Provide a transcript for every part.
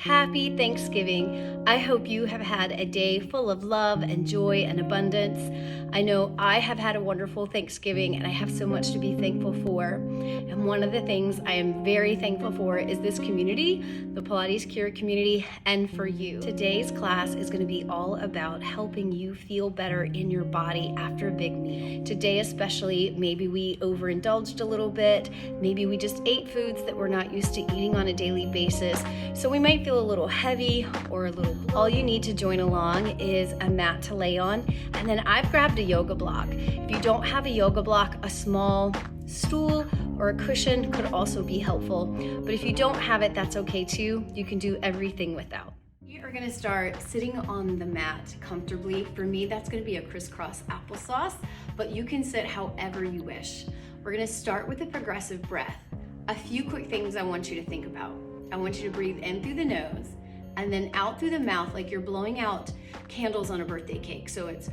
Happy Thanksgiving. I hope you have had a day full of love and joy and abundance. I know I have had a wonderful Thanksgiving and I have so much to be thankful for. And one of the things I am very thankful for is this community, the Pilates Cure community, and for you. Today's class is going to be all about helping you feel better in your body after a big meal. Today especially, maybe we overindulged a little bit, maybe we just ate foods that we're not used to eating on a daily basis, so we might feel a little heavy or a little. All you need to join along is a mat to lay on, and then I've grabbed a yoga block. If you don't have a yoga block, a small stool or a cushion could also be helpful, but if you don't have it, that's okay too. You can do everything without. We are going to start sitting on the mat comfortably. For me, that's going to be a crisscross applesauce, but you can sit however you wish. We're going to start with a progressive breath. A few quick things I want you to think about. I want you to breathe in through the nose and then out through the mouth like you're blowing out candles on a birthday cake. So it's.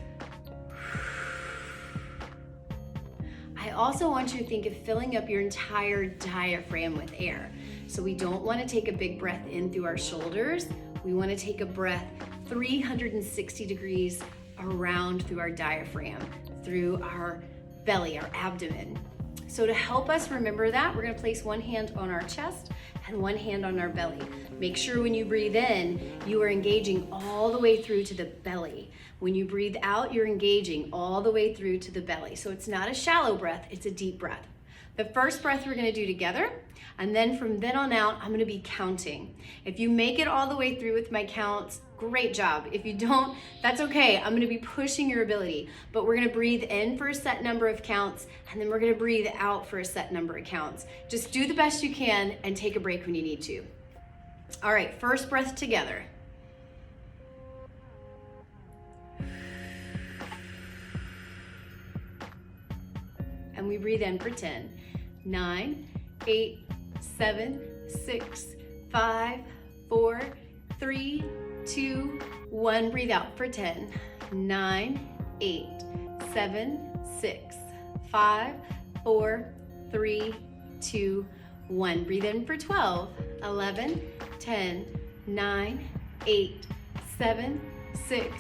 I also want you to think of filling up your entire diaphragm with air. So we don't want to take a big breath in through our shoulders. We want to take a breath 360 degrees around through our diaphragm, through our belly, our abdomen. So to help us remember that, we're going to place one hand on our chest and one hand on our belly. Make sure when you breathe in, you are engaging all the way through to the belly. When you breathe out, you're engaging all the way through to the belly. So it's not a shallow breath, it's a deep breath. The first breath we're going to do together, and then from then on out, I'm going to be counting. If you make it all the way through with my counts, great job. If you don't, that's okay. I'm going to be pushing your ability, but we're going to breathe in for a set number of counts, and then we're going to breathe out for a set number of counts. Just do the best you can and take a break when you need to. All right, first breath together. And we breathe in for 10, 9, 8, 7, 6, 5, 4, 3, 2, 1. Breathe out for 10, 9, 8, 7, 6, 5, 4, 3, 2, 1. Breathe in for 12, 11, 10, 9, 8, 7, 6,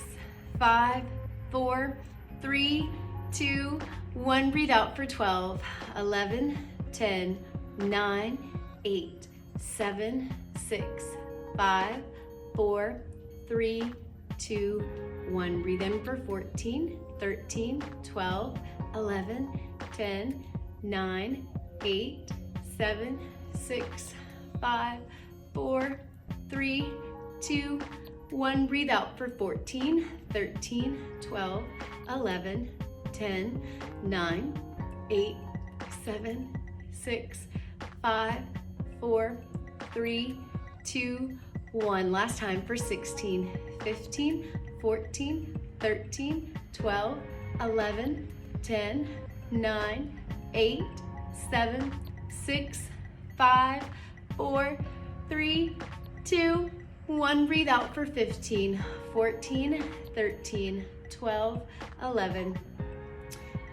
5, 4, 3, 2, 1. Breathe out for 12, 11, 10, 9, 8, 7, 6, 5, 4, 3, 2, 1. Breathe in for 14, 13, 12, 11, 10, 9, 8, 7, 6, 5, 4, 3, 2, 1. Breathe out for 14, 13, 12, 11, 10, 9, 8, 7, 6, 5, 4, 3, 2, 1. Last time for 16, 15, 14, 13, 12, 11, 10, 9, 8, 7, 6, 5, 4, 3, 2, 1. Breathe out for 15, 14, 13, 12, 11,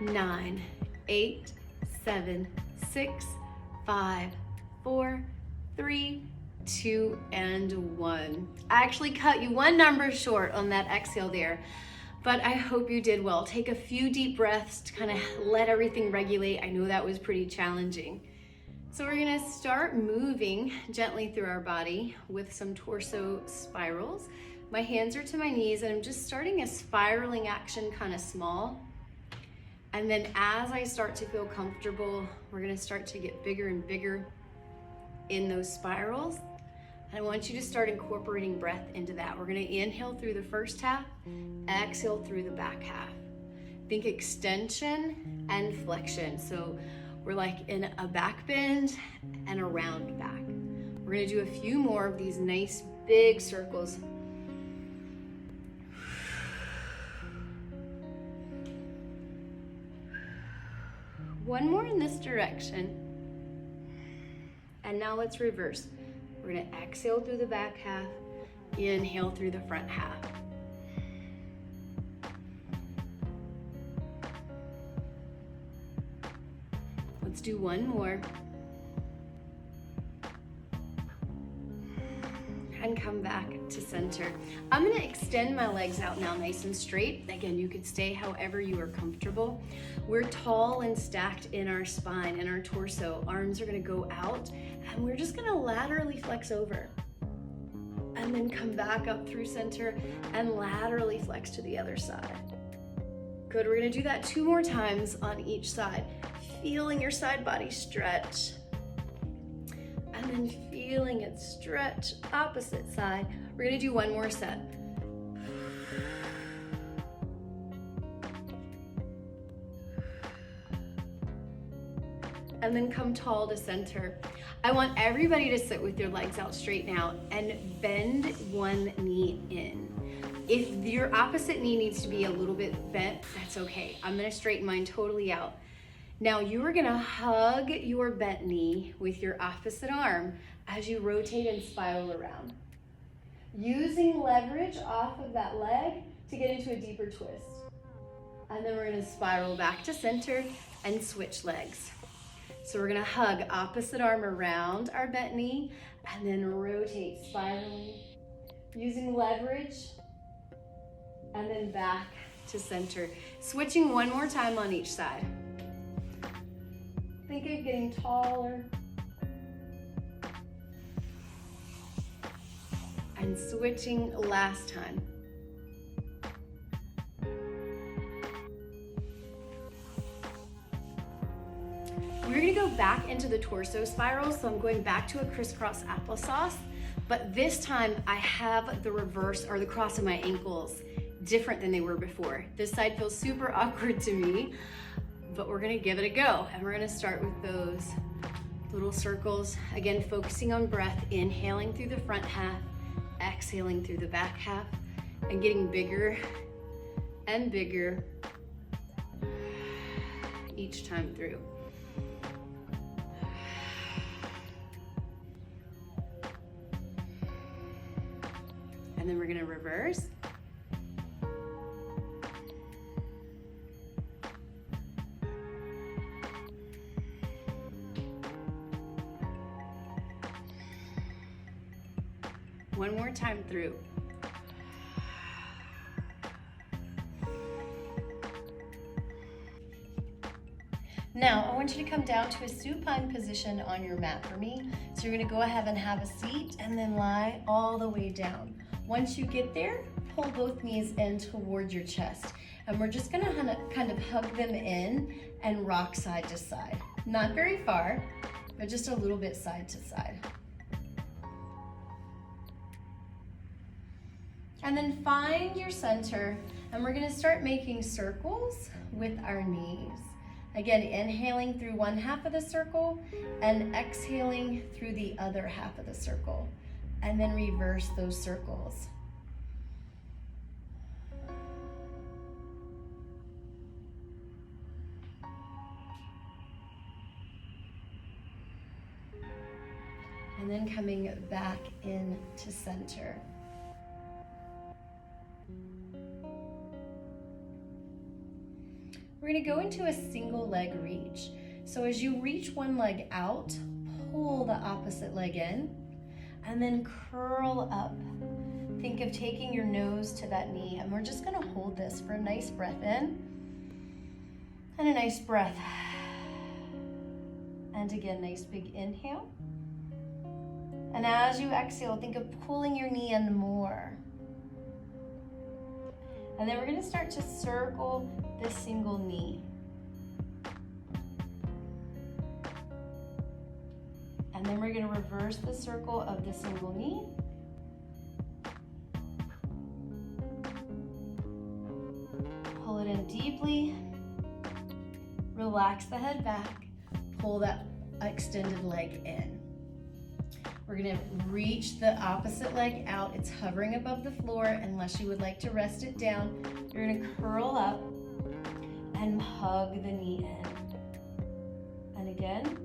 9, 8, 7, 6, 5, 4, 3, 2, and 1. I actually cut you one number short on that exhale there, but I hope you did well. Take a few deep breaths to kind of let everything regulate. I know that was pretty challenging. So we're going to start moving gently through our body with some torso spirals. My hands are to my knees and I'm just starting a spiraling action, kind of small. And then as I start to feel comfortable, we're going to start to get bigger and bigger in those spirals. And I want you to start incorporating breath into that. We're going to inhale through the first half, exhale through the back half. Think extension and flexion. So we're like in a back bend and a round back. We're going to do a few more of these nice big circles. One more in this direction. And now let's reverse. We're going to exhale through the back half, inhale through the front half. Let's do one more. and come back to center. I'm gonna extend my legs out now nice and straight. Again, you could stay however you are comfortable. We're tall and stacked in our spine and our torso. Arms are gonna go out and we're just gonna laterally flex over. And then come back up through center and laterally flex to the other side. Good, we're gonna do that 2 more times on each side. Feeling your side body stretch. And then feeling it stretch, opposite side. We're gonna do 1 more set. And then come tall to center. I want everybody to sit with your legs out straight now and bend one knee in. If your opposite knee needs to be a little bit bent, that's okay. I'm gonna straighten mine totally out. Now you are gonna hug your bent knee with your opposite arm as you rotate and spiral around. Using leverage off of that leg to get into a deeper twist. And then we're gonna spiral back to center and switch legs. So we're gonna hug opposite arm around our bent knee and then rotate, spiraling, using leverage, and then back to center. Switching 1 more time on each side. Think of getting taller. And switching last time. We're gonna go back into the torso spiral, so I'm going back to a crisscross applesauce, but this time I have the reverse or the cross of my ankles different than they were before. This side feels super awkward to me, but we're gonna give it a go. And we're gonna start with those little circles. Again, focusing on breath, inhaling through the front half, exhaling through the back half, and getting bigger and bigger each time through. And then we're gonna reverse. One more time through. Now, I want you to come down to a supine position on your mat for me. So you're gonna go ahead and have a seat and then lie all the way down. Once you get there, pull both knees in towards your chest. And we're just gonna kind of hug them in and rock side to side. Not very far, but just a little bit side to side. And then find your center, and we're gonna start making circles with our knees. Again, inhaling through one half of the circle and exhaling through the other half of the circle. And then reverse those circles. And then coming back into center. We're gonna go into a single leg reach. So as you reach one leg out, pull the opposite leg in, and then curl up. Think of taking your nose to that knee, and we're just gonna hold this for a nice breath in, and a nice breath. And again, nice big inhale. And as you exhale, think of pulling your knee in more. And then we're gonna start to circle the single knee. And then we're gonna reverse the circle of the single knee. Pull it in deeply. Relax the head back. Pull that extended leg in. We're gonna reach the opposite leg out. It's hovering above the floor. Unless you would like to rest it down, you're gonna curl up and hug the knee in. And again.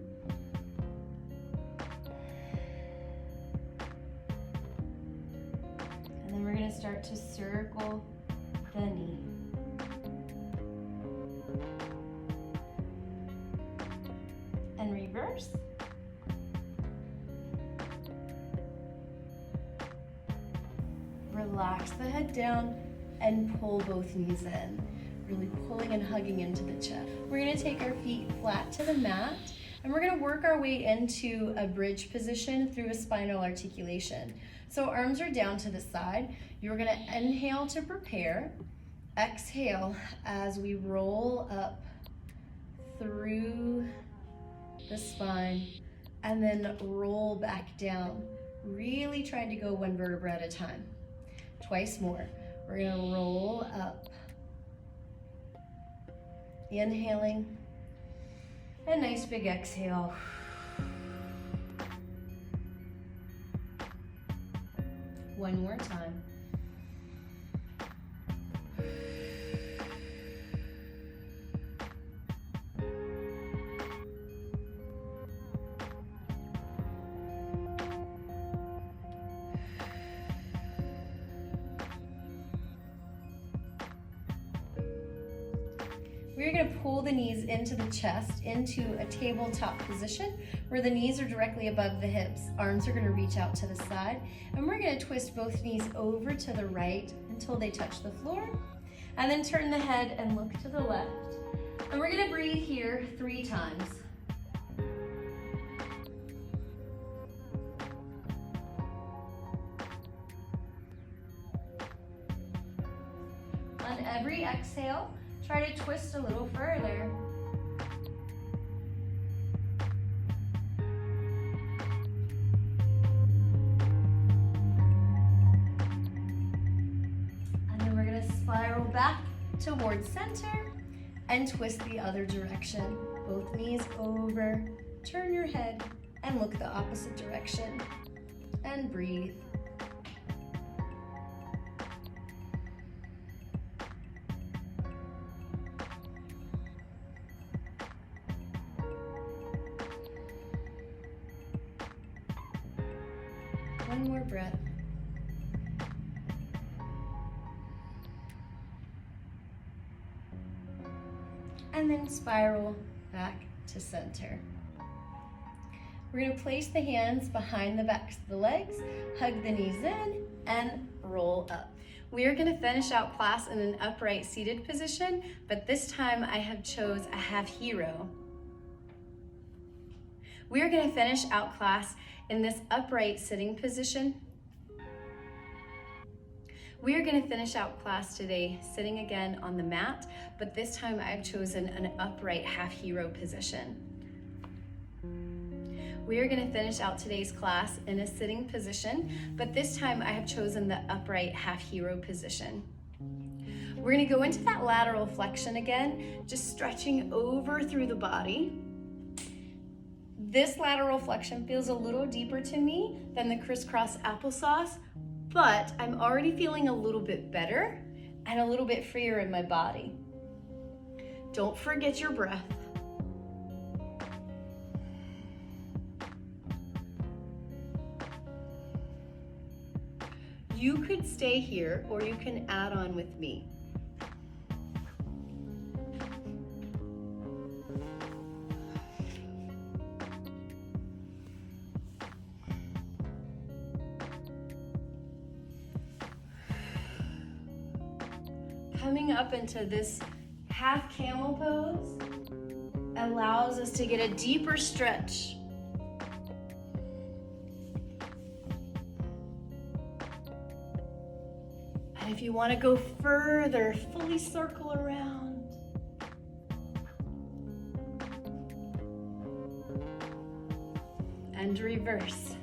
And then we're gonna start to circle the knee. And reverse. Relax the head down and pull both knees in. Really pulling and hugging into the chest. We're gonna take our feet flat to the mat and we're gonna work our way into a bridge position through a spinal articulation. So arms are down to the side. You're gonna inhale to prepare. Exhale as we roll up through the spine and then roll back down. Really trying to go one vertebra at a time. Twice more. We're gonna roll up. Inhaling, and nice big exhale. One more time. We're going to pull the knees into the chest, into a tabletop position where the knees are directly above the hips. Arms are going to reach out to the side, and we're going to twist both knees over to the right until they touch the floor, and then turn the head and look to the left. And we're going to breathe here 3 times. On every exhale, try to twist a little further. And then we're going to spiral back towards center and twist the other direction. Both knees over, turn your head and look the opposite direction. And breathe. One more breath. And then spiral back to center. We're going to place the hands behind the backs of the legs, hug the knees in, and roll up. We are going to finish out class in an upright seated position, but this time I have chose a half hero. We are going to finish out class in this upright sitting position. We are going to finish out class today sitting again on the mat, but this time I've chosen an upright half hero position. We are going to finish out today's class in a sitting position, but this time I have chosen the upright half hero position. We're going to go into that lateral flexion again, just stretching over through the body. This lateral flexion feels a little deeper to me than the crisscross applesauce, but I'm already feeling a little bit better and a little bit freer in my body. Don't forget your breath. You could stay here or you can add on with me. Coming up into this half camel pose allows us to get a deeper stretch. And if you want to go further, fully circle around. And reverse.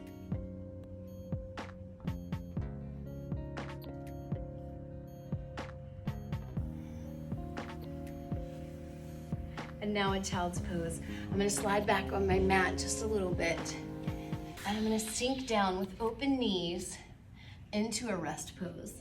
And now in child's pose. I'm going to slide back on my mat just a little bit. And I'm going to sink down with open knees into a rest pose.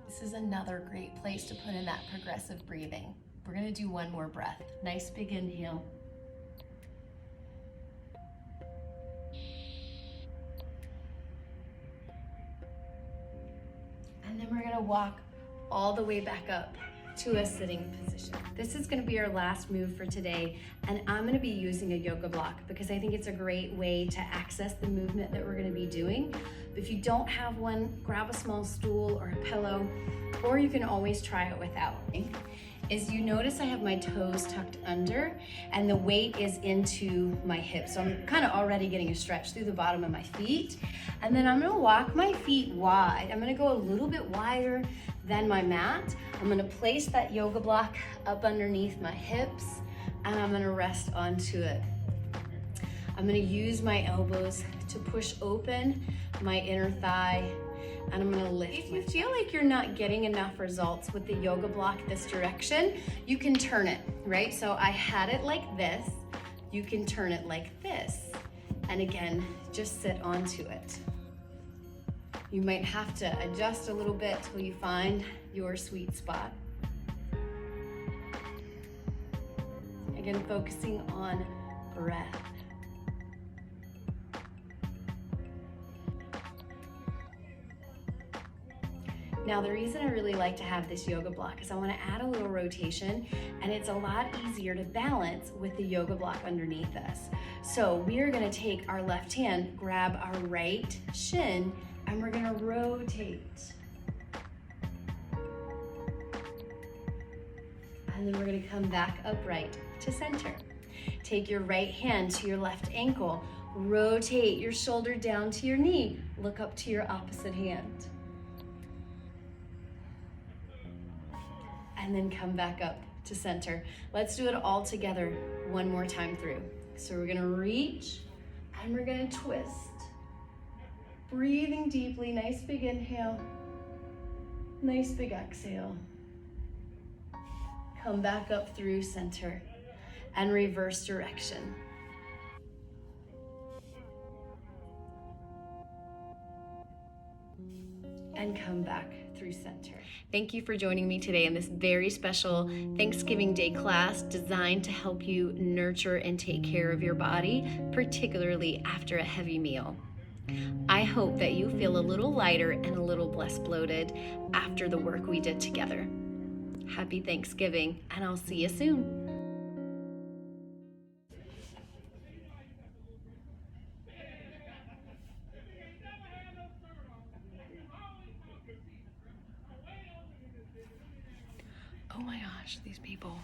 This is another great place to put in that progressive breathing. We're going to do one more breath. Nice big inhale. And then we're going to walk all the way back up to a sitting position. This is going to be our last move for today, and I'm going to be using a yoga block because I think it's a great way to access the movement that we're going to be doing. If you don't have one, grab a small stool or a pillow, or you can always try it without. Is you notice I have my toes tucked under and the weight is into my hips. So I'm kind of already getting a stretch through the bottom of my feet. And then I'm gonna walk my feet wide. I'm gonna go a little bit wider than my mat. I'm gonna place that yoga block up underneath my hips and I'm gonna rest onto it. I'm gonna use my elbows to push open my inner thigh, and I'm gonna lift. If you feel like you're not getting enough results with the yoga block this direction, you can turn it, right? So I had it like this, you can turn it like this. And again, just sit onto it. You might have to adjust a little bit till you find your sweet spot. Again, focusing on breath. Now, the reason I really like to have this yoga block is I want to add a little rotation, and it's a lot easier to balance with the yoga block underneath us. So we are going to take our left hand, grab our right shin, and we're going to rotate. And then we're going to come back upright to center. Take your right hand to your left ankle, rotate your shoulder down to your knee, look up to your opposite hand. And then come back up to center. Let's do it all together one more time through. So we're gonna reach and we're gonna twist. Breathing deeply, nice big inhale, nice big exhale. Come back up through center and reverse direction. And come back through center. Thank you for joining me today in this very special Thanksgiving Day class designed to help you nurture and take care of your body, particularly after a heavy meal. I hope that you feel a little lighter and a little less bloated after the work we did together. Happy Thanksgiving, and I'll see you soon. Oh my gosh, these people.